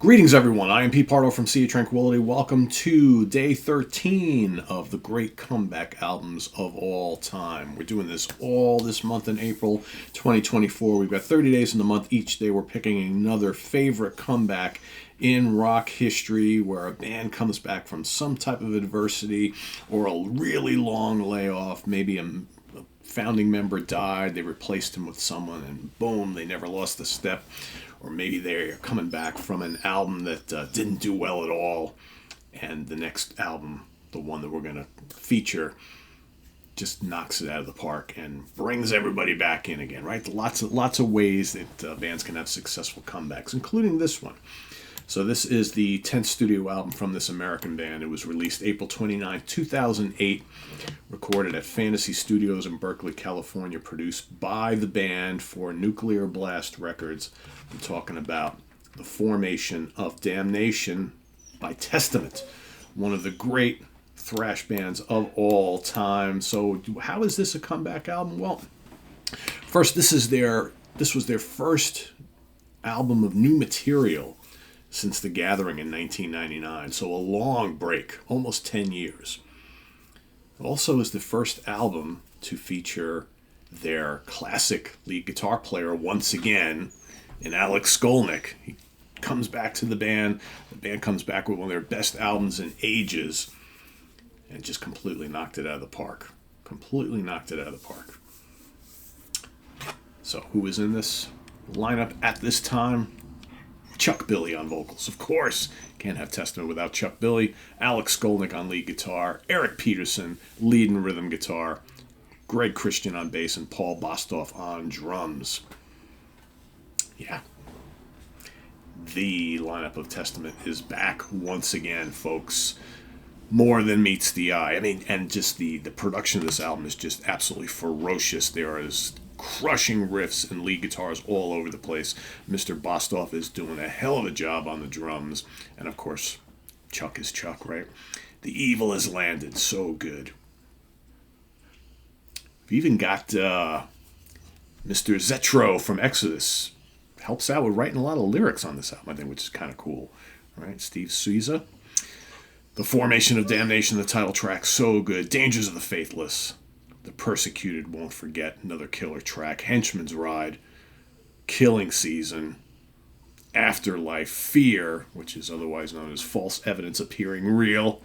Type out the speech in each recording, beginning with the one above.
Greetings, everyone. I am Pete Pardo from Sea of Tranquility. Welcome to day 13 of the great comeback albums of all time. We're doing this all this month in April 2024. We've got 30 days in the month. Each day we're picking another favorite comeback in rock history where a band comes back from some type of adversity or a really long layoff. Maybe a founding member died, they replaced him with someone, and boom, they never lost a step. Or maybe they're coming back from an album that didn't do well at all, and the next album, the one that we're going to feature, just knocks it out of the park and brings everybody back in again, right? Lots of ways that bands can have successful comebacks, including this one. So this is the 10th studio album from this American band. It was released April 29, 2008, recorded at Fantasy Studios in Berkeley, California, produced by the band for Nuclear Blast Records. I'm talking about the formation of Damnation by Testament, one of the great thrash bands of all time. So how is this a comeback album? Well, first, this was their first album of new material since The Gathering in 1999, so a long break, almost 10 years. It also is the first album to feature their classic lead guitar player once again, in Alex Skolnick. He comes back to the band comes back with one of their best albums in ages, and just completely knocked it out of the park. So who is in this lineup at this time? Chuck Billy on vocals, of course. Can't have Testament without Chuck Billy. Alex Skolnick on lead guitar. Eric Peterson, lead and rhythm guitar. Greg Christian on bass, and Paul Bostoff on drums. Yeah. The lineup of Testament is back once again, folks. More than meets the eye. I mean, and just the production of this album is just absolutely ferocious. There is crushing riffs and lead guitars all over the place. Mr. Bostoff is doing a hell of a job on the drums. And of course, Chuck is Chuck, right? The evil has landed. So good. We've even got Mr. Zetro from Exodus. Helps out with writing a lot of lyrics on this album, I think, which is kind of cool. Right? Steve Souza. The Formation of Damnation, the title track, so good. Dangers of the Faithless. The Persecuted Won't Forget, another killer track. Henchman's Ride, Killing Season, Afterlife, Fear, which is otherwise known as False Evidence Appearing Real,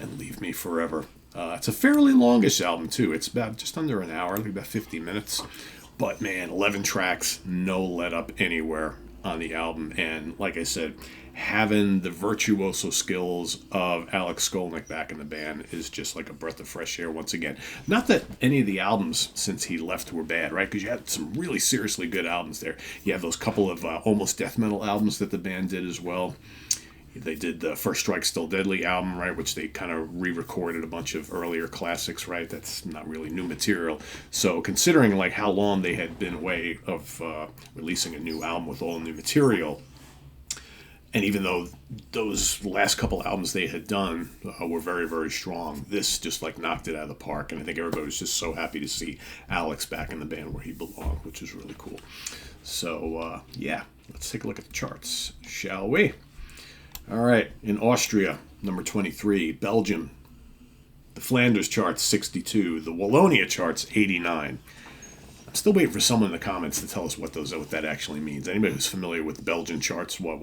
and Leave Me Forever. It's a fairly longish album, too. It's about just under an hour, like about 50 minutes. But, man, 11 tracks, no let up anywhere on the album. And, like I said, having the virtuoso skills of Alex Skolnick back in the band is just like a breath of fresh air once again. Not that any of the albums since he left were bad, right? Because you had some really seriously good albums there. You have those couple of almost death metal albums that the band did as well. They did the First Strike Still Deadly album, right, which they kind of re-recorded a bunch of earlier classics, right? That's not really new material. So considering like how long they had been away of releasing a new album with all new material, and even though those last couple albums they had done were very, very strong, this just like knocked it out of the park. And I think everybody was just so happy to see Alex back in the band where he belonged, which is really cool. So, yeah, let's take a look at the charts, shall we? All right, in Austria, number 23. Belgium, the Flanders charts, 62. The Wallonia charts, 89. I'm still waiting for someone in the comments to tell us what that actually means. Anybody who's familiar with the Belgian charts, what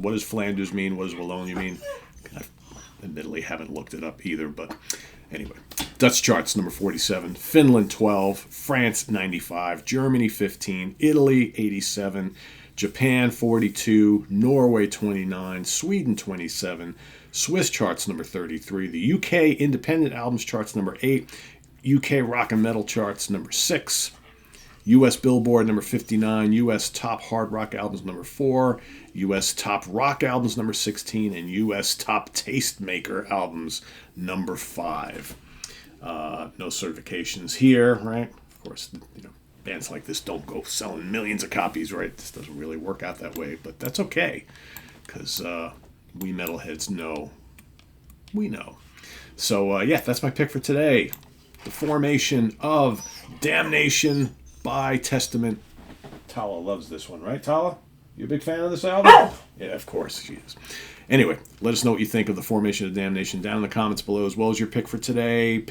does Flanders mean? What does Wallonia mean? I admittedly haven't looked it up either, but anyway. Dutch charts, number 47. Finland, 12. France, 95. Germany, 15. Italy, 87. Japan, 42. Norway, 29. Sweden, 27. Swiss charts, number 33. The UK Independent Albums charts, number 8. UK Rock and Metal charts, number 6. U.S. Billboard, number 59. U.S. Top Hard Rock Albums, number 4. U.S. Top Rock Albums, number 16. And U.S. Top Tastemaker Albums, number 5. No certifications here, right? Of course, bands like this don't go selling millions of copies, right? This doesn't really work out that way, but that's okay, because we metalheads know. We know. So, yeah, that's my pick for today. The Formation of Damnation by Testament. Tala loves this one, right, Tala? You a big fan of this album? Yeah, of course she is. Anyway, let us know what you think of the Formation of Damnation down in the comments below, as well as your pick for today.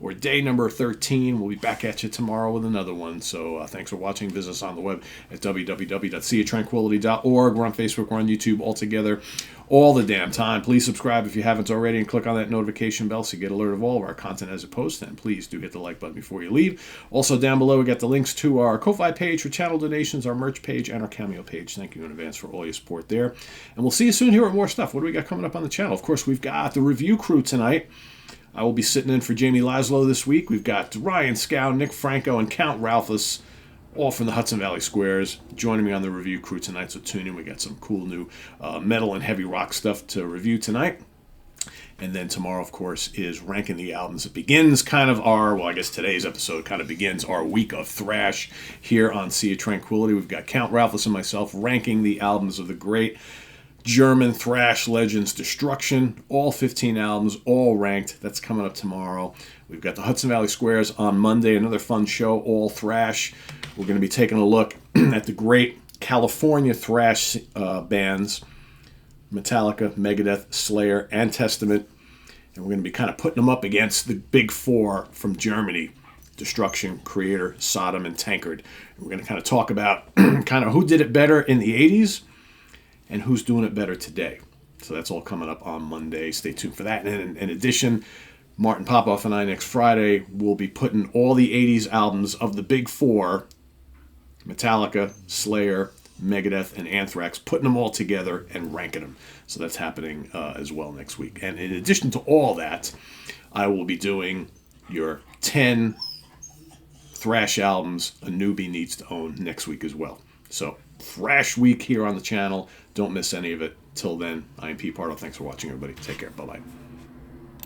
Or day number 13. We'll be back at you tomorrow with another one. So thanks for watching. Visit us on the web at www.seatranquility.org. We're on Facebook. We're on YouTube all together all the damn time. Please subscribe if you haven't already and click on that notification bell so you get alert of all of our content as it posts. And please do hit the like button before you leave. Also down below we got the links to our Ko-Fi page for channel donations, our merch page, and our Cameo page. Thank you in advance for all your support there. And we'll see you soon here with more stuff. What do we got coming up on the channel? Of course, we've got the review crew tonight. I will be sitting in for Jamie Laszlo this week. We've got Ryan Scow, Nick Franco, and Count Ralphus, all from the Hudson Valley Squares, joining me on the review crew tonight. So tune in. We got some cool new metal and heavy rock stuff to review tonight. And then tomorrow, of course, is ranking the albums. It begins kind of I guess today's episode kind of begins our week of thrash here on Sea of Tranquility. We've got Count Ralphus and myself ranking the albums of the great German thrash legends Destruction, all 15 albums, all ranked. That's coming up tomorrow. We've got the Hudson Valley Squares on Monday, another fun show, all thrash. We're going to be taking a look at the great California thrash bands, Metallica, Megadeth, Slayer, and Testament. And we're going to be kind of putting them up against the big four from Germany, Destruction, Creator, Sodom, and Tankard. And we're going to kind of talk about kind of who did it better in the 80s and who's doing it better today. So that's all coming up on Monday. Stay tuned for that. And in addition, Martin Popoff and I next Friday will be putting all the 80s albums of the big four, Metallica, Slayer, Megadeth, and Anthrax, putting them all together and ranking them. So that's happening as well next week. And in addition to all that, I will be doing your 10 thrash albums a newbie needs to own next week as well. So thrash week here on the channel. Don't miss any of it. Till then, I am Pete Pardo. Thanks for watching, everybody. Take care. Bye-bye.